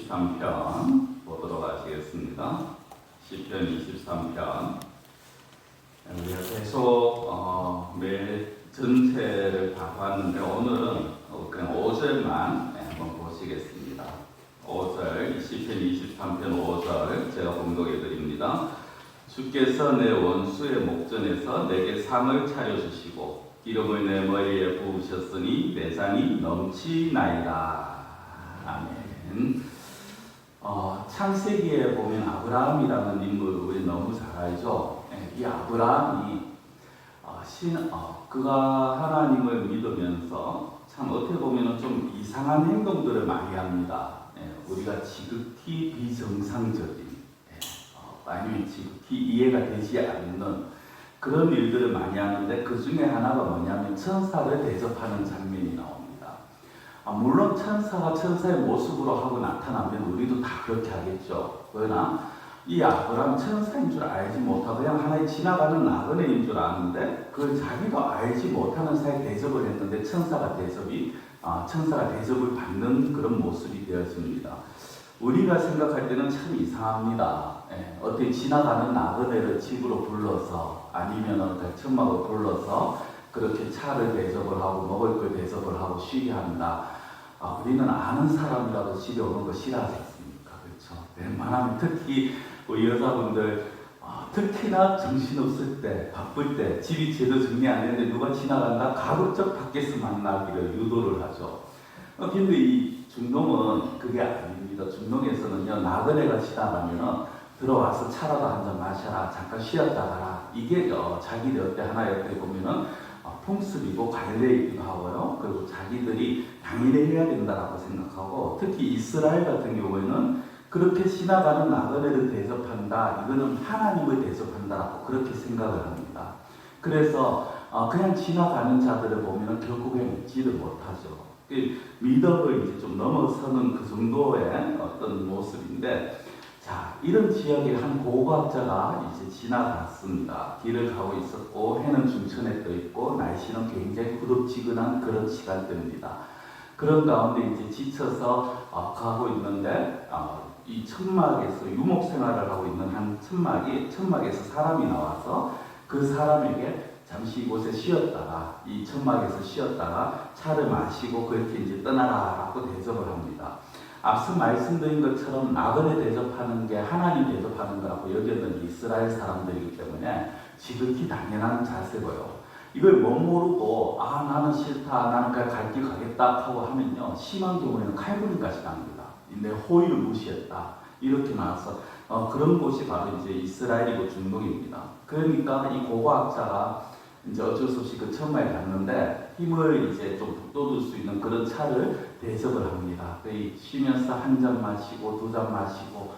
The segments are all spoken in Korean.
23편 보도록 하시겠습니다. 시편 23편. 우리가 계속 매일 전체를 다 봤는데 오늘은 그냥 5절만 한번 보시겠습니다. 5절, 시편 23편 5절 제가 봉독해 드립니다. 주께서 내 원수의 목전에서 내게 상을 차려주시고 기름을 내 머리에 부으셨으니 내 잔이 넘치나이다. 아멘. 창세기에 보면 아브라함이라는 인물을 우리 너무 잘 알죠. 이 아브라함이 그가 하나님을 믿으면서 참 어떻게 보면 좀 이상한 행동들을 많이 합니다. 우리가 지극히 비정상적인 아니면 지극히 이해가 되지 않는 그런 일들을 많이 하는데 그 중에 하나가 뭐냐면 천사를 대접하는 장면이 나옵니다. 물론 천사가 천사의 모습으로 하고 나타나면 우리도 다 그렇게 하겠죠. 그러나 이 아브라함 천사인 줄 알지 못하고 그냥 하나의 지나가는 나그네인 줄 아는데 그걸 자기도 알지 못하는 사이에 대접을 했는데 천사가 대접을 받는 그런 모습이 되었습니다. 우리가 생각할 때는 참 이상합니다. 어떻게 지나가는 나그네를 집으로 불러서 아니면 천막을 불러서 그렇게 차를 대접을 하고 먹을 걸 대접을 하고 쉬게 한다. 우리는 아는 사람이라도 집에 오는 거 싫어하지 않습니까? 그렇죠? 웬만하면 특히 우리 여자분들 특히나 정신없을 때 바쁠 때 집이 제대로 정리 안 되는데 누가 지나간다 가급적 밖에서 만나기를 유도를 하죠. 근데 이 중동은 그게 아닙니다. 중동에서는요 나그네가 지나가면은 들어와서 차라도 한 잔 마셔라 잠깐 쉬었다 가라 이게 자기들 어때 하나 옆에 보면은 풍습이고 관례이기도 하고요. 그리고 자기들이 당연히 해야 된다라고 생각하고 특히 이스라엘 같은 경우에는 그렇게 지나가는 나그네를 대접한다. 이거는 하나님을 대접한다라고 그렇게 생각을 합니다. 그래서 그냥 지나가는 자들을 보면 결국에 믿지를 못하죠. 미덕을 이제 좀 넘어서는 그 정도의 어떤 모습인데 자, 이런 지역에 한 고고학자가 이제 지나갔습니다. 길을 가고 있었고 해는 중천에 떠 있고 날씨는 굉장히 구름지근한 그런 시간대입니다. 그런 가운데 이제 지쳐서 가고 있는데 이 천막에서 유목 생활을 하고 있는 한 천막에서 사람이 나와서 그 사람에게 잠시 이곳에 쉬었다가 이 천막에서 쉬었다가 차를 마시고 그렇게 이제 떠나라라고 대접을 합니다. 앞서 말씀드린 것처럼 나그네 대접하는 게 하나님 대접하는 거라고 여겼던 이스라엘 사람들이기 때문에 지극히 당연한 자세고요. 이걸 못 모르고 나는 싫다 나는 그냥 갈 길 가겠다 하고 하면요 심한 경우에는 칼부림까지 납니다. 내 호의를 무시했다 이렇게 나와서 그런 곳이 바로 이제 이스라엘이고 중동입니다. 그러니까 이 고고학자가 이제 어쩔 수 없이 그 천막에 갔는데 힘을 이제 좀 북돋을 수 있는 그런 차를 대접을 합니다. 쉬면서 한 잔 마시고 두 잔 마시고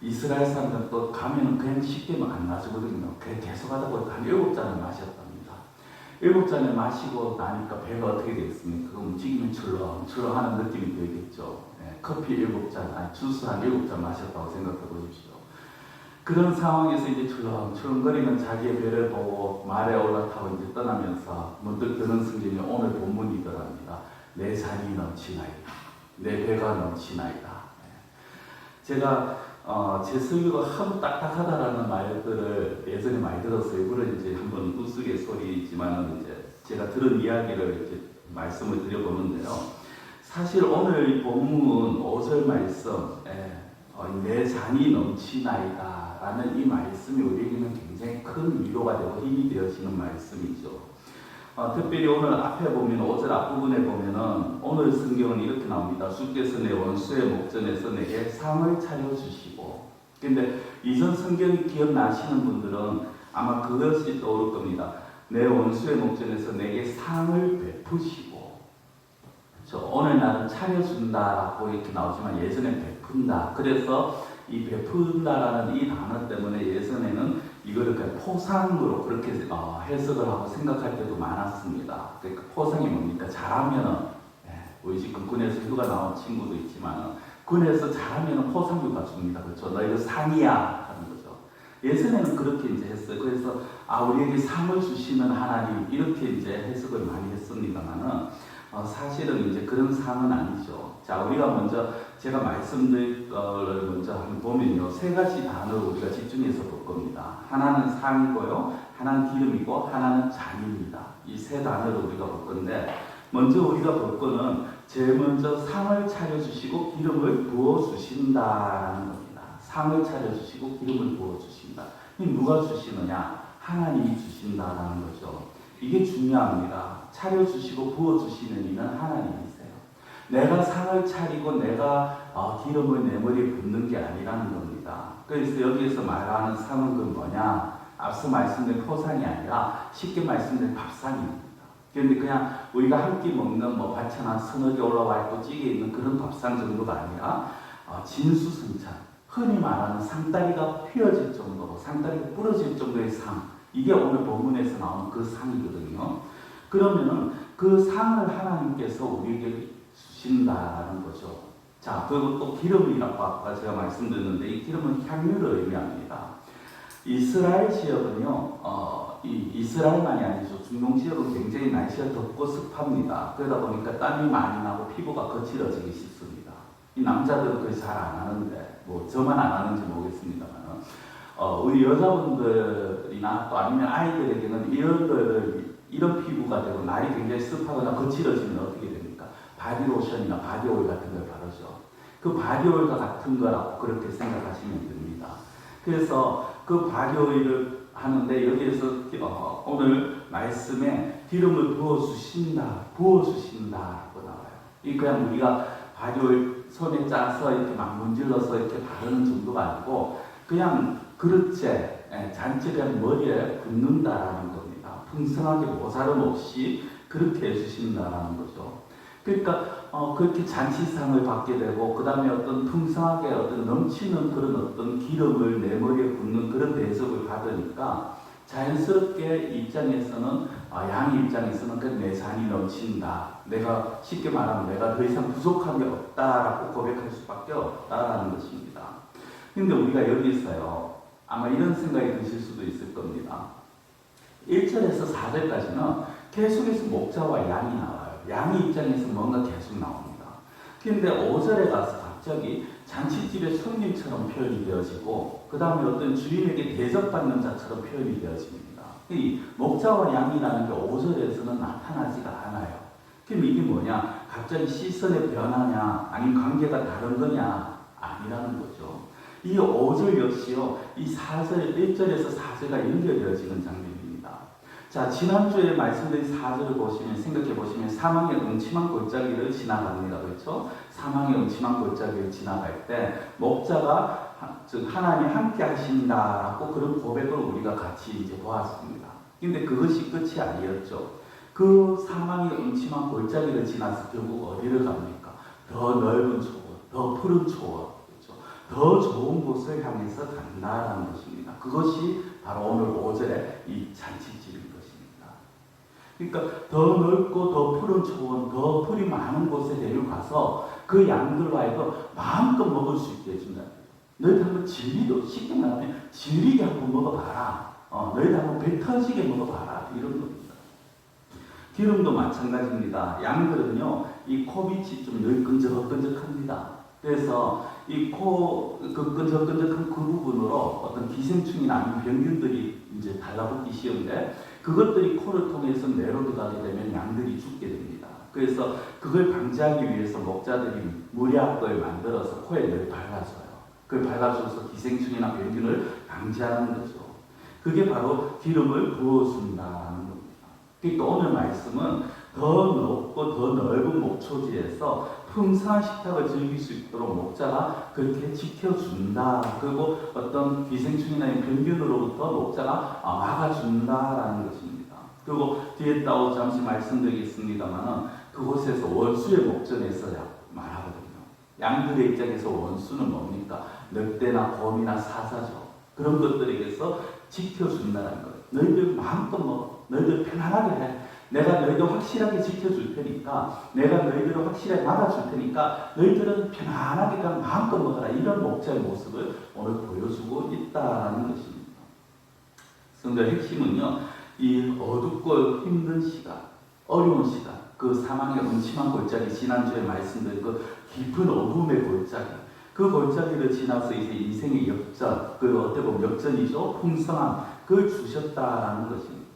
이스라엘 사람들은 또 가면은 그냥 쉽게 안 마시거든요. 그냥 계속 하다 보니까 한 7잔을 마셨답니다. 7잔을 마시고 나니까 배가 어떻게 되겠습니까? 움직이면 출렁출렁 하는 느낌이 들겠죠. 커피 7잔, 주스 한 7잔 마셨다고 생각해 보십시오. 그런 상황에서 이제 출렁출렁거리는 자기의 배를 보고 말에 올라타고 이제 떠나면서 문득 드는 성경이 오늘 본문이더랍니다. 내 잔이 넘치나이다. 내 배가 넘치나이다. 제가 제 성교가 하도 딱딱하다라는 말들을 예전에 많이 들었어요. 이거를 이제 한번 우스갯소리지만 이제 제가 들은 이야기를 이렇게 말씀을 드려보는데요. 사실 오늘 본문 5절 말씀 내 잔이 넘치나이다 라는 이 말씀이 우리에게는 굉장히 큰 위로가 되고 힘이 되어지는 말씀이죠. 특별히 오늘 앞에 보면 5절 앞부분에 보면은 오늘 성경은 이렇게 나옵니다. 주께서 내 원수의 목전에서 내게 상을 차려주시고 근데 이전 성경 기억나시는 분들은 아마 그것이 떠오를 겁니다. 내 원수의 목전에서 내게 상을 베푸시고 그렇죠? 오늘 나는 차려준다라고 이렇게 나오지만 예전엔 베푼다. 그래서 이 베푼다라는 이 단어 때문에 예전에는 이거를 그냥 포상으로 그렇게 해석을 하고 생각할 때도 많았습니다. 그러니까 포상이 뭡니까? 잘하면은 우리 지금 군에서 휴가 나온 친구도 있지만 군에서 잘하면은 포상휴가 줍니다. 그렇죠? 너희들 상이야 하는 거죠. 예전에는 그렇게 이제 했어요. 그래서 우리에게 상을 주시는 하나님 이렇게 이제 해석을 많이 했습니다만은 사실은 이제 그런 상은 아니죠. 자, 우리가 먼저 제가 말씀드릴 거를 먼저 한번 보면요. 세 가지 단어를 우리가 집중해서 볼 겁니다. 하나는 상이고요. 하나는 기름이고 하나는 잔입니다. 이 세 단어를 우리가 볼 건데 먼저 우리가 볼 거는 제일 먼저 상을 차려주시고 기름을 부어주신다는 겁니다. 상을 차려주시고 기름을 부어주신다. 이 누가 주시느냐? 하나님이 주신다는 거죠. 이게 중요합니다. 차려주시고 부어주시는 이는 하나님이세요. 내가 상을 차리고 내가 기름을 내 머리에 붓는 게 아니라는 겁니다. 그래서 여기에서 말하는 상은 그 뭐냐? 앞서 말씀드린 포상이 아니라 쉽게 말씀드린 밥상입니다. 그런데 그냥 우리가 한 끼 먹는 뭐 반찬 한 서너 개 올라와 있고 찌개 있는 그런 밥상 정도가 아니라 진수성찬, 흔히 말하는 상다리가 휘어질 정도로 상다리가 부러질 정도의 상, 이게 오늘 본문에서 나오는 그 상이거든요. 그러면은 그 상을 하나님께서 우리에게 주신다는 거죠. 자, 그리고 또 기름이라고 아까 제가 말씀드렸는데 이 기름은 향유를 의미합니다. 이스라엘 지역은요, 이스라엘만이 아니죠. 중동 지역은 굉장히 날씨가 덥고 습합니다. 그러다 보니까 땀이 많이 나고 피부가 거칠어지기 쉽습니다. 이 남자들은 그걸 잘 안 하는데, 뭐 저만 안 하는지 모르겠습니다만, 우리 여자분들이나 또 아니면 아이들에게는 이런 피부가 되고 날이 굉장히 습하거나 거칠어지면 어떻게 됩니까? 바디로션이나 바디오일 같은 걸 바르죠. 그 바디오일과 같은 거라고 그렇게 생각하시면 됩니다. 그래서 그 바디오일을 하는데 여기에서 오늘 말씀에 기름을 부어주신다라고 나와요. 이 그냥 우리가 바디오일 손에 짜서 이렇게 막 문질러서 이렇게 바르는 정도가 아니고 그냥 그릇째 잔치 그냥 머리에 붓는다라는 겁니다. 풍성하게 모자름 없이 그렇게 해주신다라는 거죠. 그러니까 그렇게 잔치상을 받게 되고 그 다음에 어떤 풍성하게 어떤 넘치는 그런 어떤 기름을 내 머리에 붓는 그런 대접을 받으니까 자연스럽게 입장에서는 양의 입장에서는 그 내 잔이 넘친다. 내가 쉽게 말하면 내가 더 이상 부족한 게 없다라고 고백할 수밖에 없다라는 것입니다. 근데 우리가 여기서요 아마 이런 생각이 드실 수도 있을 겁니다. 1절에서 4절까지는 계속해서 목자와 양이 나와요. 양의 입장에서 뭔가 계속 나옵니다. 그런데 5절에 가서 갑자기 잔치집의 손님처럼 표현이 되어지고 그 다음에 어떤 주인에게 대접받는 자처럼 표현이 되어집니다. 이 목자와 양이라는 게 5절에서는 나타나지가 않아요. 그럼 이게 뭐냐? 갑자기 시선의 변화냐? 아니면 관계가 다른 거냐? 아니라는 거죠. 이 5절 역시요, 이 4절, 1절에서 4절가 연결되어지는 장면입니다. 자, 지난주에 말씀드린 4절을 보시면, 생각해 보시면, 사망의 음침한 골짜기를 지나갑니다. 그렇죠? 사망의 음침한 골짜기를 지나갈 때, 목자가, 즉, 하나님 함께 하신다라고 그런 고백을 우리가 같이 이제 보았습니다. 근데 그것이 끝이 아니었죠. 그 사망의 음침한 골짜기를 지나서 결국 어디를 갑니까? 더 넓은 초원, 더 푸른 초원, 더 좋은 곳을 향해서 간다라는 것입니다. 그것이 바로 오늘 5절의 이 잔치집인 것입니다. 그러니까 더 넓고 더 푸른 초원, 더 풀이 많은 곳에 데려가서 그 양들로 하여금 마음껏 먹을 수 있게 해준다. 너희들 한번 쉽게 말하면 질리게 한번 먹어봐라. 너희들 한번 배 터지게 먹어봐라. 이런 겁니다. 기름도 마찬가지입니다. 양들은요, 이 코밑이 좀 늘 끈적끈적합니다. 그래서 이 그 끈적끈적한 그 부분으로 어떤 기생충이나 아니면 병균들이 이제 달라붙기 쉬운데 그것들이 코를 통해서 내로 들어가게 되면 양들이 죽게 됩니다. 그래서 그걸 방지하기 위해서 목자들이 무약을 만들어서 코에 늘 발라줘요. 그걸 발라줘서 기생충이나 병균을 방지하는 거죠. 그게 바로 기름을 부어준다는 겁니다. 그러니까 오늘 말씀은 더 높고 더 넓은 목초지에서 풍성한 식탁을 즐길 수 있도록 목자가 그렇게 지켜준다. 그리고 어떤 기생충이나 병균으로부터 목자가 막아준다라는 것입니다. 그리고 뒤에 따오 잠시 말씀드리겠습니다만은 그곳에서 원수의 목전에서 말하거든요. 양들의 입장에서 원수는 뭡니까? 늑대나 곰이나 사자죠. 그런 것들에게서 지켜준다는 거예요. 너희들 마음껏 먹어. 너희들 편안하게 해. 내가 너희들 확실하게 지켜줄 테니까, 내가 너희들을 확실하게 막아줄 테니까 너희들은 편안하게 그냥 마음껏 먹어라. 이런 목자의 모습을 오늘 보여주고 있다는 것입니다. 성도의 핵심은요, 이 어둡고 힘든 시간, 어려운 시간, 그 사망의 음침한 골짜기, 지난주에 말씀드린 그 깊은 어둠의 골짜기, 그 골짜기를 지나서 이제 인생의 역전, 그 어떻게 보면 역전이죠. 풍성함, 그걸 주셨다라는 것입니다.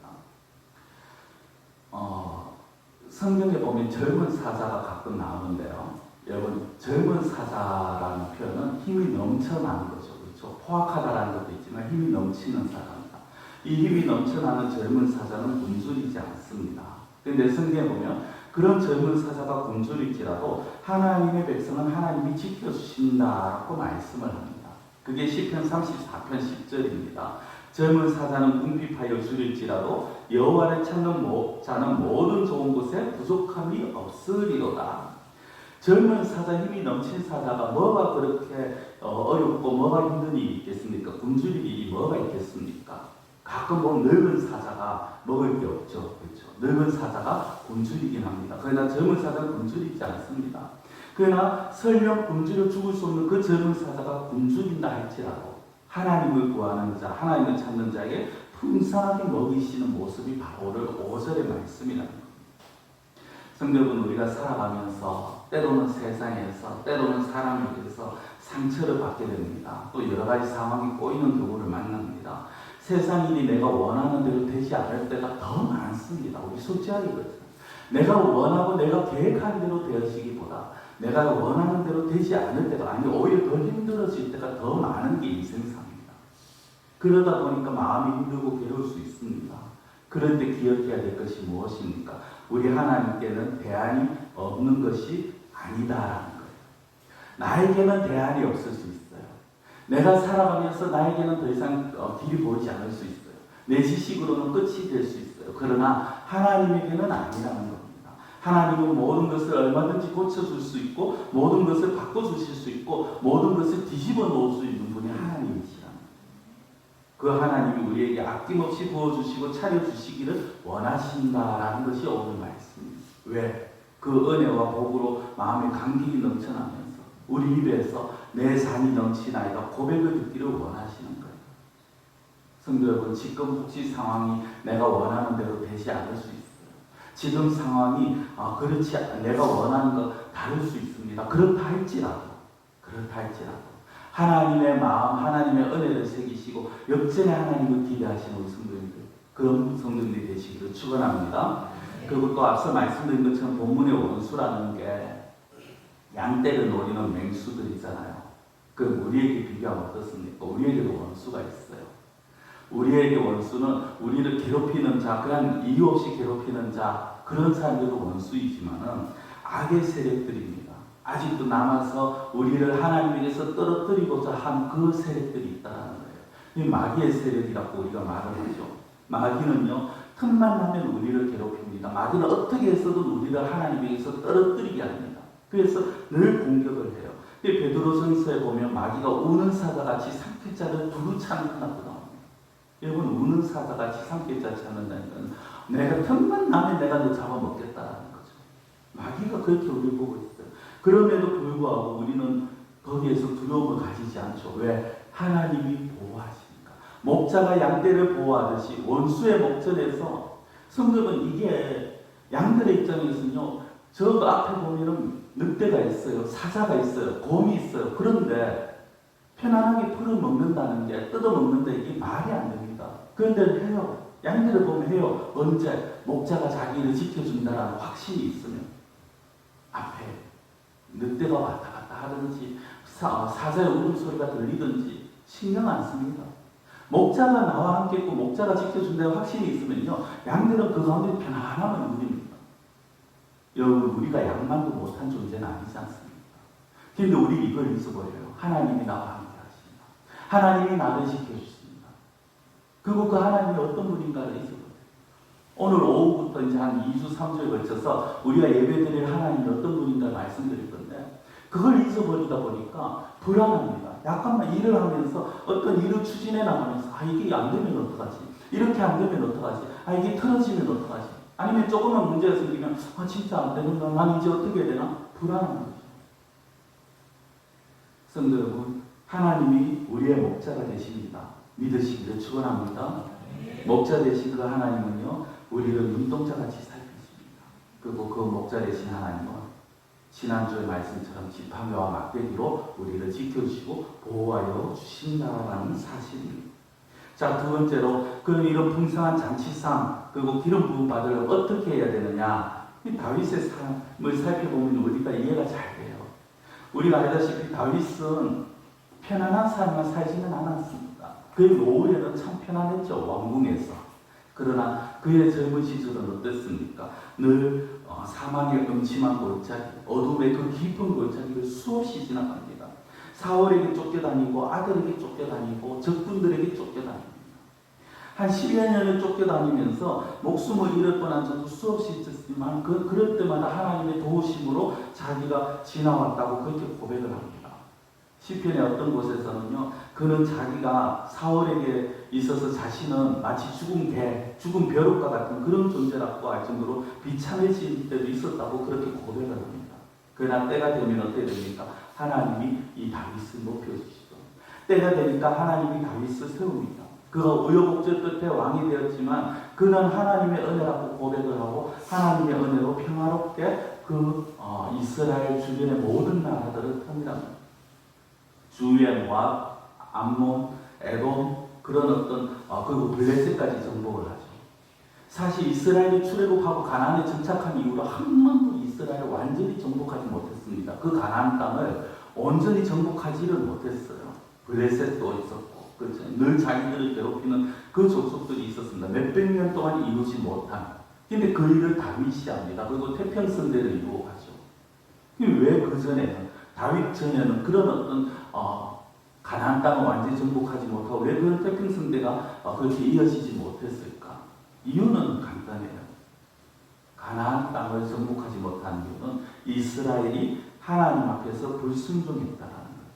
성경에 보면 젊은 사자가 가끔 나오는데요. 여러분, 젊은 사자라는 표현은 힘이 넘쳐나는 거죠. 그렇죠? 포악하다라는 것도 있지만 힘이 넘치는 사자입니다. 이 힘이 넘쳐나는 젊은 사자는 굶주리지 않습니다. 그런데 성경에 보면 그런 젊은 사자가 굶주릴지라도 하나님의 백성은 하나님이 지켜주신다라고 말씀을 합니다. 그게 시편 34편 10절입니다. 젊은 사자는 궁핍하여 줄일지라도 여호와를 찾는 자는 모든 좋은 곳에 부족함이 없으리로다. 젊은 사자, 힘이 넘친 사자가 뭐가 그렇게 어렵고 뭐가 힘든 일이 있겠습니까? 굶주릴 일이 뭐가 있겠습니까? 가끔 보면 늙은 사자가 먹을 게 없죠. 그렇죠? 늙은 사자가 굶주리긴 합니다. 그러나 젊은 사자는 굶주리지 않습니다. 그러나 설령 굶주려 죽을 수 없는 그 젊은 사자가 굶주린다 할지라도 하나님을 구하는 자, 하나님을 찾는 자에게 풍성하게 먹이시는 모습이 바로 오늘 5절의 말씀이라는 겁니다. 성도분, 우리가 살아가면서 때로는 세상에서, 때로는 사람에게서 상처를 받게 됩니다. 또 여러 가지 상황이 꼬이는 경우를 만납니다. 세상 일이 내가 원하는 대로 되지 않을 때가 더 많습니다. 우리 솔직하게 그렇죠. 내가 원하고 내가 계획한 대로 되어지기보다 내가 원하는 대로 되지 않을 때가, 아니 오히려 더 힘들어질 때가 더 많은 게 인생상입니다. 그러다 보니까 마음이 힘들고 괴로울 수 있습니다. 그런데 기억해야 될 것이 무엇입니까? 우리 하나님께는 대안이 없는 것이 아니다라는 거예요. 나에게는 대안이 없을 수 있어요. 내가 살아가면서 나에게는 더 이상 길이 보이지 않을 수 있어요. 내 지식으로는 끝이 될 수 있어요. 그러나 하나님에게는 아니라는 겁니다. 하나님은 모든 것을 얼마든지 고쳐줄 수 있고 모든 것을 바꿔주실 수 있고 모든 것을 뒤집어 놓을 수 있는 분이 하나님이시라는 거예요. 그 하나님이 우리에게 아낌없이 부어주시고 차려주시기를 원하신다라는 것이 오늘 말씀입니다. 왜? 그 은혜와 복으로 마음의 감격이 넘쳐나면서 우리 입에서 내 산이 넘치나이다 고백을 듣기를 원하시는 거예요. 성도 여러분, 지금 혹시 상황이 내가 원하는 대로 되지 않을 수 있어요. 지금 상황이 그렇지 내가 원하는 거 다를 수 있습니다. 그렇다 할지라도 하나님의 마음, 하나님의 은혜를 새기시고 역전의 하나님을 기대하시는 우리 성도님들, 그런 성도님들이 되시기를 축원합니다. 그리고 또 앞서 말씀드린 것처럼 본문의 원수라는 게 양떼를 노리는 맹수들이잖아요. 그 우리에게 비교하면 어떻습니까? 우리에게도 원수가 있어요. 우리에게 원수는 우리를 괴롭히는 자, 그냥 이유 없이 괴롭히는 자, 그런 사람들도 원수이지만은 악의 세력들입니다. 아직도 남아서 우리를 하나님에게서 떨어뜨리고자 한 그 세력들이 있다는 거예요. 이 마귀의 세력이라고 우리가 말을 하죠. 마귀는요, 틈만 나면 우리를 괴롭힙니다. 마귀는 어떻게 해서든 우리를 하나님에게서 떨어뜨리게 합니다. 그래서 늘 공격을 해요. 베드로전서에 보면 마귀가 우는 사자같이 상쾌자를 두루 찾는다고 나옵니다. 여러분, 우는 사자같이 상쾌자 찾는다는 건 내가 틈만 나면 내가 너 잡아먹겠다라는 거죠. 마귀가 그렇게 우리를 보고 있어요. 그럼에도 불구하고 우리는 거기에서 두려움을 가지지 않죠. 왜? 하나님이 보호하시니까. 목자가 양떼를 보호하듯이 원수의 목전에서, 성경은 이게 양들의 입장에서는요, 저 앞에 보면은 늑대가 있어요. 사자가 있어요. 곰이 있어요. 그런데 편안하게 풀어먹는다는 게, 뜯어먹는데 이게 말이 안 됩니다. 그런데 해요. 양들을 보면 해요. 언제? 목자가 자기를 지켜준다라는 확신이 있으면. 앞에 늑대가 왔다 갔다 하든지 사자의 울음소리가 들리든지 신경 안 씁니다. 목자가 나와 함께 있고 목자가 지켜준다는 확신이 있으면요, 양들은 그 가운데 편안함을 누립니다. 여러분, 우리가 양만도 못한 존재는 아니지 않습니까? 그런데 우리 이걸 잊어버려요. 하나님이 나와 함께 하십니다. 하나님이 나를 지켜주십니다. 그리고 그 하나님이 어떤 분인가를 잊어버려요. 오늘 오후부터 이제 한 2주, 3주에 걸쳐서 우리가 예배드릴 하나님이 어떤 분인가 말씀드릴 건데, 그걸 잊어버리다 보니까 불안합니다. 약간만 일을 하면서 어떤 일을 추진해 나가면서 이게 안 되면 어떡하지? 이렇게 안 되면 어떡하지? 이게 틀어지면 어떡하지? 아니면 조금만 문제가 생기면 진짜 안 되는가? 난 이제 어떻게 해야 되나? 불안한 거죠. 성도 여러분, 하나님이 우리의 목자가 되십니다. 믿으시기를 축원합니다. 목자 되신 그 하나님은요, 우리를 눈동자같이 살피십니다. 그리고 그 목자 되신 하나님은 지난주의 말씀처럼 지팡이와 막대기로 우리를 지켜주시고 보호하여 주신다라는 사실입니다. 자, 두 번째로 그럼 이런 풍성한 잔치상 그리고 기름 부음 받으려면 어떻게 해야 되느냐? 이 다윗의 삶을 살펴보면 우리가 이해가 잘 돼요. 우리가 알다시피 다윗은 편안한 삶을 살지는 않았습니다. 그의 노후에는 참 편안했죠. 왕궁에서. 그러나 그의 젊은 시절은 어땠습니까? 늘 사망의 음침한 골짜기, 어둠의 그 깊은 골짜기를 수없이 지나갑니다. 사울에게 쫓겨다니고 아들에게 쫓겨다니고 적군들에게 쫓겨다닙니다. 한 10여 년을 쫓겨다니면서 목숨을 잃을 뻔한 적도 수없이 있었지만 그럴 때마다 하나님의 도우심으로 자기가 지나왔다고 그렇게 고백을 합니다. 시편의 어떤 곳에서는요, 그는 자기가 사울에게 있어서 자신은 마치 죽은 개, 죽은 벼룩과 같은 그런 존재라고 할 정도로 비참해질 때도 있었다고 그렇게 고백을 합니다. 그러나 때가 되면 어떻게 됩니까? 하나님이 이 다윗을 높여주시죠. 때가 되니까 하나님이 다윗을 세웁니다. 그가 우여곡절 끝에 왕이 되었지만 그는 하나님의 은혜라고 고백을 하고 하나님의 은혜로 평화롭게 이스라엘 주변의 모든 나라들을 통일합니다. 주위의 모압, 암몬, 에돔 그런 그리고 블레셋까지 정복을 하죠. 사실 이스라엘이 출애굽하고 가나안에 정착한 이후로 한 번도 이스라엘을 완전히 정복하지 못했습니다. 그 가나안 땅을 온전히 정복하지를 못했어요. 블레셋도 있었고, 그렇죠. 늘 자기들을 괴롭히는 그 족속들이 있었습니다. 몇백 년 동안 이루지 못한. 근데 그 일을 다윗이 합니다. 그리고 태평성대를 이루어 가죠. 왜 그 전에는 다윗 전에는 그런 가나안 땅을 완전히 정복하지 못하고 왜 그런 태평성대가 그렇게 이어지지 못했을까? 이유는 간단해요. 가나안 땅을 정복하지 못한 이유는 이스라엘이 하나님 앞에서 불순종했다라는 거예요.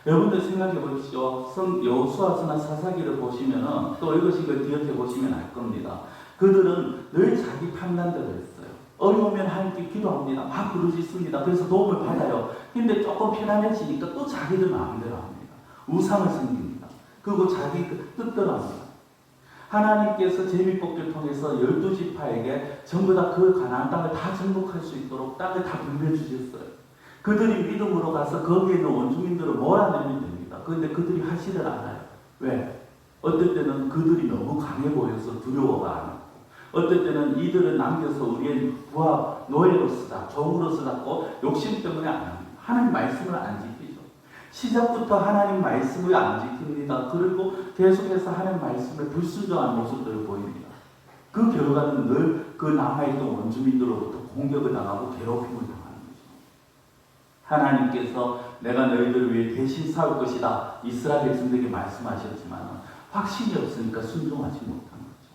여러분들 생각해 보십시오. 여호수아서나 사사기를 보시면은 또 읽으신 걸 기억해 보시면 알 겁니다. 그들은 늘 자기 판단대로 했어요. 어려우면 하나님께 기도합니다. 막 부르짖습니다. 그래서 도움을 받아요. 근데 조금 편안해지니까 또 자기들 마음대로 합니다. 우상을 섬깁니다. 그리고 자기 뜻대로 합니다. 하나님께서 제비뽑기를 통해서 12지파에게 전부 다 그 가나안 땅을 다 정복할 수 있도록 땅을 다 분배주셨어요. 그들이 믿음으로 가서 거기에 있는 원주민들을 몰아내면 됩니다. 그런데 그들이 하지를 않아요. 왜? 어떨 때는 그들이 너무 강해 보여서 두려워가 안 하고, 어떨 때는 이들을 남겨서 우리의 부하 노예로 쓰자, 종으로 쓰자고 욕심 때문에 안 합니다. 하나님 말씀을 안 지키죠. 시작부터 하나님 말씀을 안 지킵니다. 그리고 계속해서 하나님 말씀을 불순종한 모습들을 보입니다. 그 결과는 늘 그 남아있던 원주민들로부터 공격을 당하고 괴롭힘을 당하는 거죠. 하나님께서 내가 너희들을 위해 대신 싸울 것이다. 이스라엘 백성들에게 말씀하셨지만 확신이 없으니까 순종하지 못한 거죠.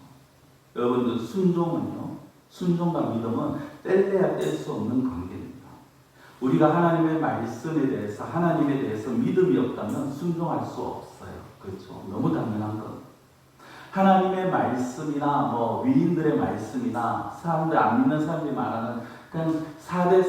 여러분들 순종은요, 순종과 믿음은 뗄래야 뗄 수 없는 관계입니다. 우리가 하나님의 말씀에 대해서 하나님에 대해서 믿음이 없다면 순종할 수 없어요. 그렇죠. 너무 당연한 것. 하나님의 말씀이나 위인들의 말씀이나 사람들 안 믿는 사람들이 말하는 그냥 4대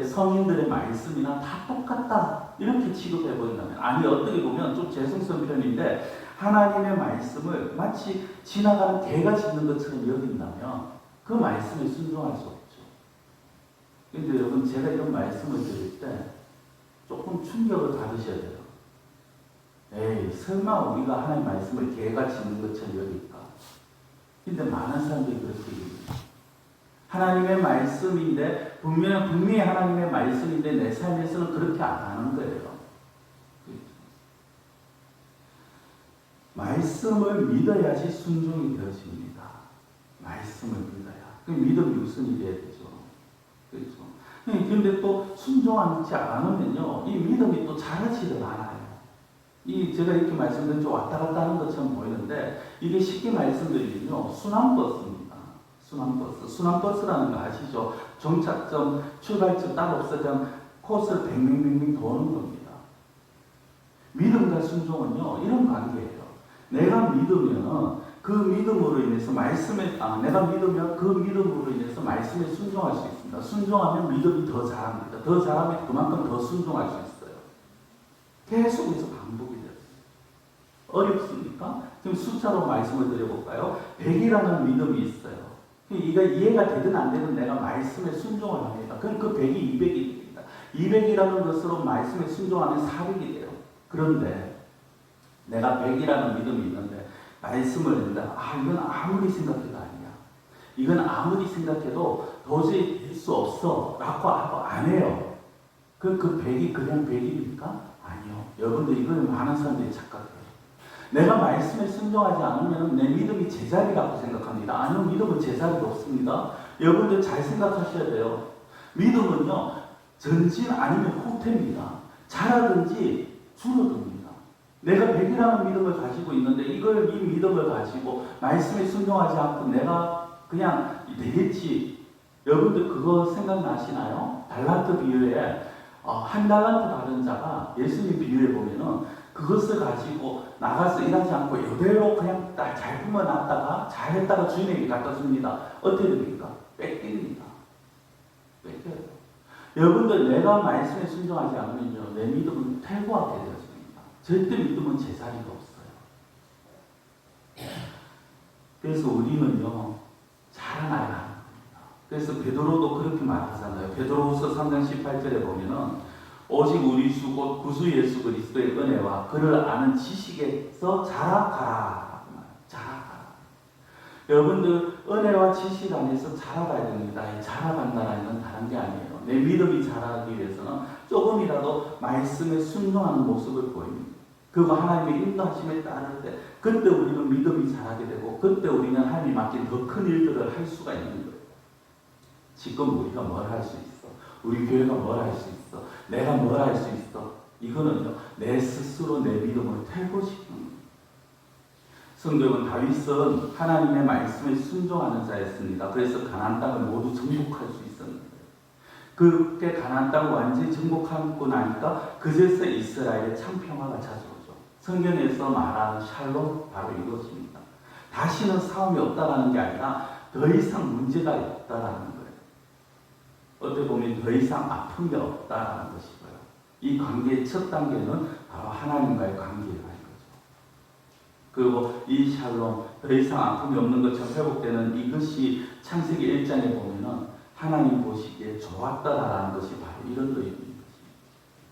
성인들의 말씀이나 다 똑같다 이렇게 취급해 버린다면, 아니 어떻게 보면 좀 죄송스러운 표현인데 하나님의 말씀을 마치 지나가는 개가 짖는 것처럼 여긴다면 그 말씀에 순종할 수 없죠. 그런데 여러분, 제가 이런 말씀을 드릴 때 조금 충격을 받으셔야 돼요. 에이, 설마 우리가 하나님 말씀을 개가 짖는 것처럼 여길까? 근데 많은 사람들이 그렇게 얘기합니다. 하나님의 말씀인데 분명히 하나님의 말씀인데 내 삶에서는 그렇게 안 하는 거예요. 말씀을 믿어야지 순종이 되어집니다. 말씀을 믿어야. 그 믿음이 우선이 돼야 되죠. 그렇죠. 그런데 또 순종하지 않으면요, 이 믿음이 또 자라지를 않아요. 제가 이렇게 말씀드린 좀 왔다 갔다 하는 것처럼 보이는데, 이게 쉽게 말씀드리면요, 순환버스입니다. 순환버스라는 거 아시죠? 종착점, 출발점 따로 없어져 코스를 뱅뱅뱅뱅 도는 겁니다. 믿음과 순종은요, 이런 관계예요. 내가 믿으면 그 믿음으로 인해서 내가 믿으면 그 믿음으로 인해서 말씀에 순종할 수 있습니다. 순종하면 믿음이 더 자랍니다. 더 자라면 그만큼 더 순종할 수 있어요. 계속해서 반복이 돼요. 어렵습니까? 지금 숫자로 말씀을 드려볼까요? 100이라는 믿음이 있어요. 이가 이해가 되든 안 되든 내가 말씀에 순종을 합니다. 그럼 그 100이 200이 됩니다. 200이라는 것으로 말씀에 순종하면 400이 돼요. 그런데 내가 100이라는 믿음이 있는데 말씀을 듣는다. 이건 아무리 생각해도 아니야. 이건 아무리 생각해도 도저히 될 수 없어 라고 하고 안 해요. 그 100이 그냥 100입니까? 아니요. 여러분들 이걸 많은 사람들이 착각해요. 내가 말씀에 순종하지 않으면 내 믿음이 제자리라고 생각합니다. 아니요. 믿음은 제자리가 없습니다. 여러분들 잘 생각하셔야 돼요. 믿음은요. 전진 아니면 후퇴입니다. 자라든지 줄어듭니다. 내가 100이라는 믿음을 가지고 있는데 이 믿음을 가지고 말씀에 순종하지 않고 내가 그냥 되겠지. 여러분들 그거 생각나시나요? 달란트 비유에 한 달란트 받은 자가 예수님 비유에 보면은 그것을 가지고 나가서 일하지 않고 이대로 그냥 잘 품어놨다가 잘했다가 주인에게 갖다 줍니다. 어떻게 됩니까? 뺏깁니다. 뺏겨요. 여러분들 내가 말씀에 순종하지 않으면요 내 믿음은 퇴보하게 되었습니다. 절대 믿음은 제자리가 없어요. 그래서 우리는요 자라나야 합니다. 그래서 베드로도 그렇게 말하잖아요. 베드로후서 3장 18절에 보면은 오직 우리 주 곧 구주 예수 그리스도의 은혜와 그를 아는 지식에서 자라가라. 자라가라. 여러분들 은혜와 지식 안에서 자라가야 됩니다. 자라간다는 건 다른 게 아니에요. 내 믿음이 자라기 위해서는 조금이라도 말씀에 순종하는 모습을 보입니다. 그리고 하나님의 인도하심에 따를 때 그때 우리는 믿음이 자라게 되고 그때 우리는 하나님이 맡긴 더 큰 일들을 할 수가 있는 거예요. 지금 우리가 뭘 할 수 있어? 우리 교회가 뭘 할 수 있어? 내가 뭘 할 수 있어? 이거는요 내 스스로 내 믿음을 퇴보시키는 거예요. 성경은 다윗은 하나님의 말씀에 순종하는 자였습니다. 그래서 가나안 땅을 모두 정복할 수 있었는데 그렇게 가나안 땅을 완전히 정복하고 나니까 그제서 이스라엘의 참 평화가 찾아오죠. 성경에서 말하는 샬롬 바로 이것입니다. 다시는 싸움이 없다라는 게 아니라 더 이상 문제가 없다라는 거예요. 어떻게 보면 더 이상 아픔이 없다라는 것이고요. 이 관계의 첫 단계는 바로 하나님과의 관계라는 거죠. 그리고 이 샬롬, 더 이상 아픔이 없는 것처럼 회복되는 이것이 창세기 1장에 보면은 하나님 보시기에 좋았다라는 것이 바로 이런 의미인 것입니다.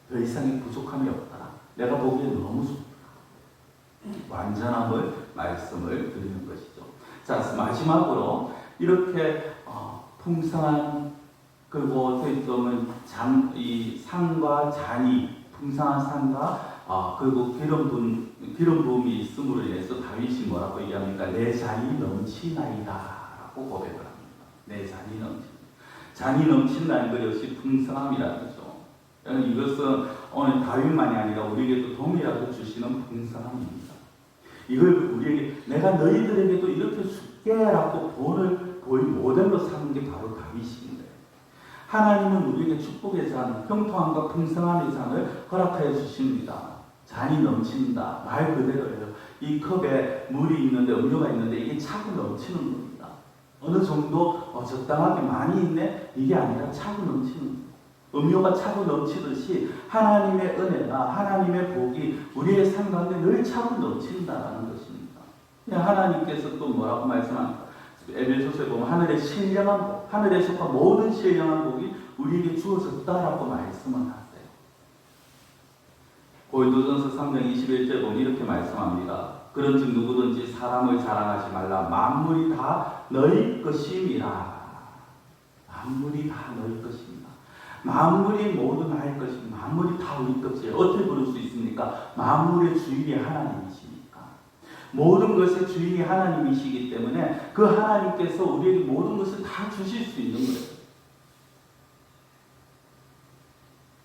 더 이상의 부족함이 없다. 내가 보기에 너무 좋다. 완전함을 말씀을 드리는 것이죠. 자, 마지막으로 이렇게 풍성한 그리고 어떻게 보면 이 산과 잔이 풍성한 산과 그리고 기름 부음이 있음으로 인해서 다윗이 뭐라고 얘기합니까? 내 잔이 넘치나이다라고 고백을 합니다. 내 잔이 넘친다. 잔이 넘친다는 것 역시 풍성함이라는 거죠. 이것은 오늘 다윗만이 아니라 우리에게도 동일하게 주시는 풍성함입니다. 이걸 우리에게 내가 너희들에게도 이렇게 줄게라고 모델로 삼는 게 바로 다윗입니다. 하나님은 우리에게 축복의 잔, 형통함과 풍성함의 잔을 허락하여 주십니다. 잔이 넘친다. 말 그대로예요. 이 컵에 물이 있는데 음료가 있는데 이게 차고 넘치는 겁니다. 어느 정도 적당하게 많이 있네? 이게 아니라 차고 넘치는 겁니다. 음료가 차고 넘치듯이 하나님의 은혜나 하나님의 복이 우리의 삶 가운데 늘 차고 넘친다는 것입니다. 하나님께서 또 뭐라고 말씀합니까? 에베소서에 보면 하늘의 신령한 복, 하늘에 속한 모든 신령한 복이 우리에게 주어졌다라고 말씀을 하세요. 고린도전서 3장 21절에 보면 이렇게 말씀합니다. 그런즉 누구든지 사람을 자랑하지 말라. 만물이 다 너희 것임이라. 만물이 다 너희 것입니다. 만물이 모두 나의 것입니다. 만물이 다 우리 것이에요. 어떻게 부를 수 있습니까? 만물의 주인이 하나님이십니다. 모든 것의 주인이 하나님이시기 때문에 그 하나님께서 우리에게 모든 것을 다 주실 수 있는 거예요.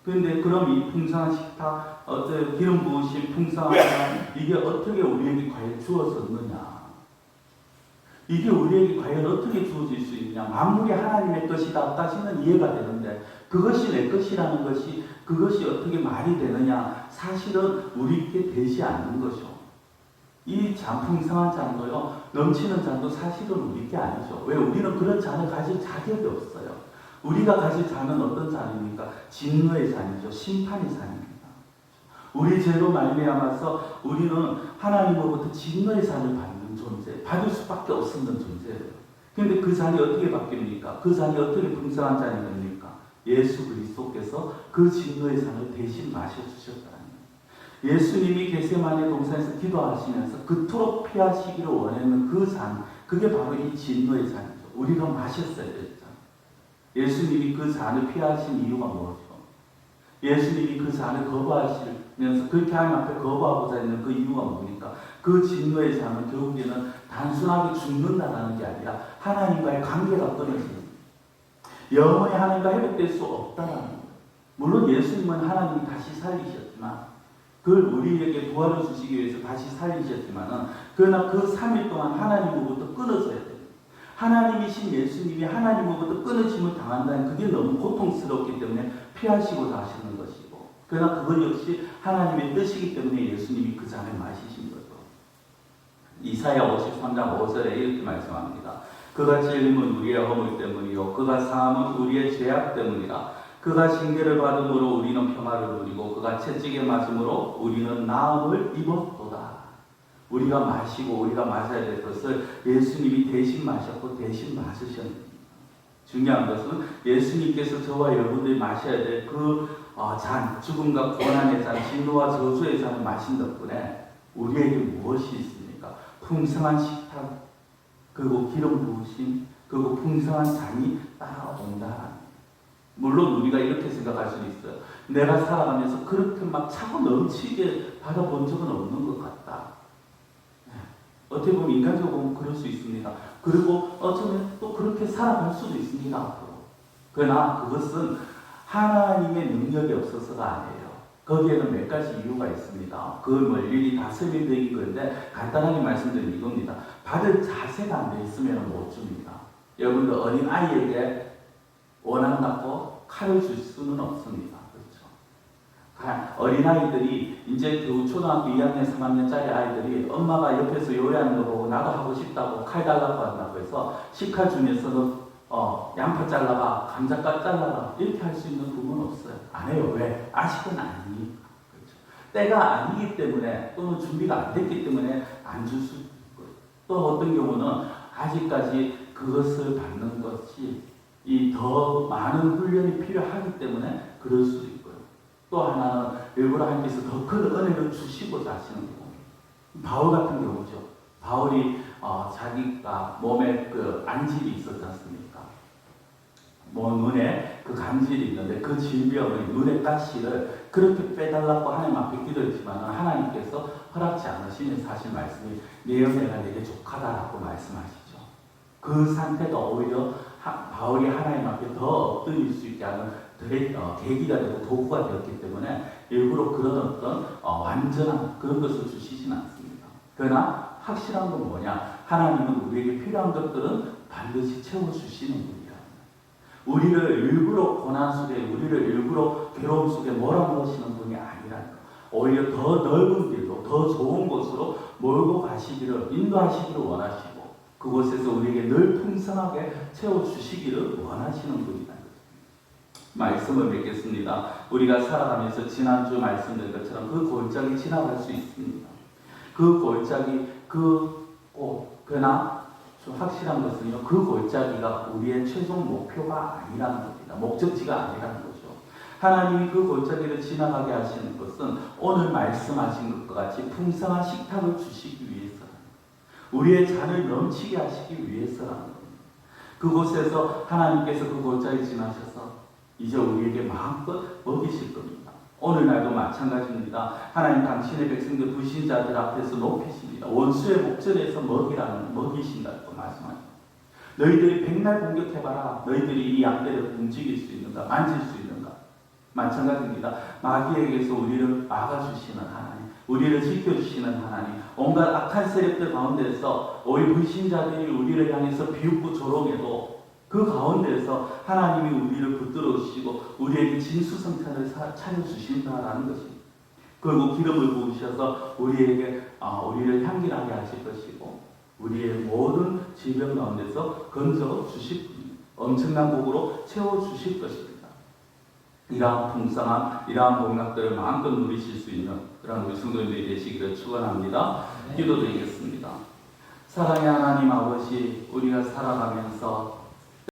그런데 그럼 이 풍성한 식탁, 기름 부으신 풍성한 이게 어떻게 우리에게 과연 주어졌느냐? 이게 우리에게 과연 어떻게 주어질 수 있느냐? 만물이 하나님의 것이다 까지는 이해가 되는데 그것이 내 것이라는 것이 그것이 어떻게 말이 되느냐? 사실은 우리께 되지 않는 거죠. 이 풍성한 잔도요, 넘치는 잔도 사실은 우리 게 아니죠. 왜? 우리는 그런 잔을 가질 자격이 없어요. 우리가 가질 잔은 어떤 잔입니까? 진노의 잔이죠. 심판의 잔입니다. 우리 죄로 말미암아서 우리는 하나님으로부터 진노의 잔을 받는 존재, 받을 수밖에 없었는 존재예요. 그런데 그 잔이 어떻게 바뀝니까? 그 잔이 어떻게 풍성한 잔이 됩니까? 예수 그리스도께서 그 진노의 잔을 대신 마셔주셨다는 거예요. 예수님이 겟세마네 동산에서 기도하시면서 그토록 피하시기를 원했는 그 잔, 그게 바로 이 진노의 잔이죠. 우리가 마셨어야 됐죠. 예수님이 그 잔을 피하신 이유가 뭐죠? 예수님이 그 잔을 거부하시면서 그렇게 하나님 앞에 거부하고자 했는 그 이유가 뭡니까? 그 진노의 잔은 결국에는 단순하게 죽는다는 게 아니라 하나님과의 관계가 끊어지는, 영원히 하나님과 회복될 수 없다는 거예요. 물론 예수님은 하나님이 다시 살리셨지만, 그걸 우리에게 부활을 주시기 위해서 다시 살리셨지만은, 그러나 그 3일 동안 하나님으로부터 끊어져야 돼요. 하나님이신 예수님이 하나님으로부터 끊어짐을 당한다는 그게 너무 고통스럽기 때문에 피하시고자 하시는 것이고, 그러나 그것 역시 하나님의 뜻이기 때문에 예수님이 그 잔을 마시신 거죠. 이사야 53장 5절에 이렇게 말씀합니다. 그가 찔림은 우리의 허물 때문이요 그가 사함은 우리의 죄악 때문이라. 그가 징계를 받음으로 우리는 평화를 누리고 그가 채찍에 맞음으로 우리는 나음을 입었도다. 우리가 마시고 우리가 마셔야 될 것을 예수님이 대신 마셨고 대신 마시셨습니다. 중요한 것은 예수님께서 저와 여러분들이 마셔야 될 그 잔, 죽음과 고난의 잔, 진노와 저주의 잔을 마신 덕분에 우리에게 무엇이 있습니까? 풍성한 식탁, 그리고 기름 부으심, 그리고 풍성한 잔이 따라온다. 물론 우리가 이렇게 생각할 수는 있어요. 내가 살아가면서 그렇게 막 차고 넘치게 받아본 적은 없는 것 같다. 어떻게 보면 인간적으로 보면 그럴 수 있습니다. 그리고 어쩌면 또 그렇게 살아갈 수도 있습니다. 그러나 그것은 하나님의 능력이 없어서가 아니에요. 거기에는 몇 가지 이유가 있습니다. 그걸 일일이 다 설명드리긴 그런데 간단하게 말씀드리면 이겁니다. 받을 자세가 안 돼 있으면 못 줍니다. 여러분들 어린 아이에게 원한 갖고 칼을 줄 수는 없습니다. 그렇죠? 어린아이들이 이제 초등학교 2학년, 3학년짜리 아이들이 엄마가 옆에서 요리하는 거 보고 나도 하고 싶다고 칼 달라고 한다고 해서 식칼 중에서도 양파 잘라봐, 감자값 잘라봐 이렇게 할 수 있는 부분은 없어요. 안 해요. 왜? 아직은 아니니까. 그렇죠? 때가 아니기 때문에 또는 준비가 안 됐기 때문에 안 줄 수 있고, 또 어떤 경우는 아직까지 그것을 받는 것이 이 더 많은 훈련이 필요하기 때문에 그럴 수도 있고요. 또 하나는 일부러 하나님께서 더 큰 은혜를 주시고자 하시는 거고, 바울 같은 경우죠. 바울이 자기가 몸에 그 안질이 있었지 않습니까? 눈에 그 간질이 있는데 그 질병을, 눈의 가시를 그렇게 빼달라고 하나님 앞에 기도했지만 하나님께서 허락지 않으시는 사실 말씀이 내 은혜가 내게 족하다라고 말씀하시죠. 그 상태가 오히려 바울이 하나님 앞에 더 엎드릴 수 있게 하는 계기가 되고 도구가 되었기 때문에 일부러 그런 어떤 완전한 그런 것을 주시진 않습니다. 그러나 확실한 건 뭐냐? 하나님은 우리에게 필요한 것들은 반드시 채워주시는 분이라. 우리를 일부러 고난 속에, 우리를 일부러 괴로움 속에 몰아넣으시는 분이 아니라는 거. 오히려 더 넓은 길로, 더 좋은 곳으로 몰고 가시기를, 인도하시기를 원하시고, 그곳에서 우리에게 늘 풍성하게 채워주시기를 원하시는 분이다. 말씀을 맺겠습니다. 우리가 살아가면서 지난주 말씀드린 것처럼 그 골짜기 지나갈 수 있습니다. 그 골짜기, 그러나 좀 확실한 것은요, 그 골짜기가 우리의 최종 목표가 아니라는 겁니다. 목적지가 아니라는 거죠. 하나님이 그 골짜기를 지나가게 하시는 것은 오늘 말씀하신 것과 같이 풍성한 식탁을 주시기 위해서라는 거예요. 우리의 잔을 넘치게 하시기 위해서라는 겁니다. 그곳에서 하나님께서 그 골짜기 지나셔서 이제 우리에게 마음껏 먹이실 겁니다. 오늘날도 마찬가지입니다. 하나님 당신의 백성들, 불신자들 앞에서 높이십니다. 원수의 목전에서 먹이신다고 말씀하죠. 너희들이 백날 공격해봐라. 너희들이 이 양떼를 움직일 수 있는가? 만질 수 있는가? 마찬가지입니다. 마귀에게서 우리를 막아주시는 하나님, 우리를 지켜주시는 하나님, 온갖 악한 세력들 가운데서 우리 불신자들이 우리를 향해서 비웃고 조롱해도 그 가운데서 하나님이 우리를 붙들어 주시고 우리에게 진수성찬을 차려주신다라는 것입니다. 그리고 기름을 부으셔서 우리에게 우리를 향기나게 하실 것이고 우리의 모든 질병 가운데서 건져 주실 것입니다. 엄청난 복으로 채워주실 것입니다. 이러한 풍성한 이러한 복락들을 마음껏 누리실 수 있는 그런 우리 성도님들이 되시기를 축원합니다. 기도드리겠습니다. 사랑의 하나님 아버지, 우리가 살아가면서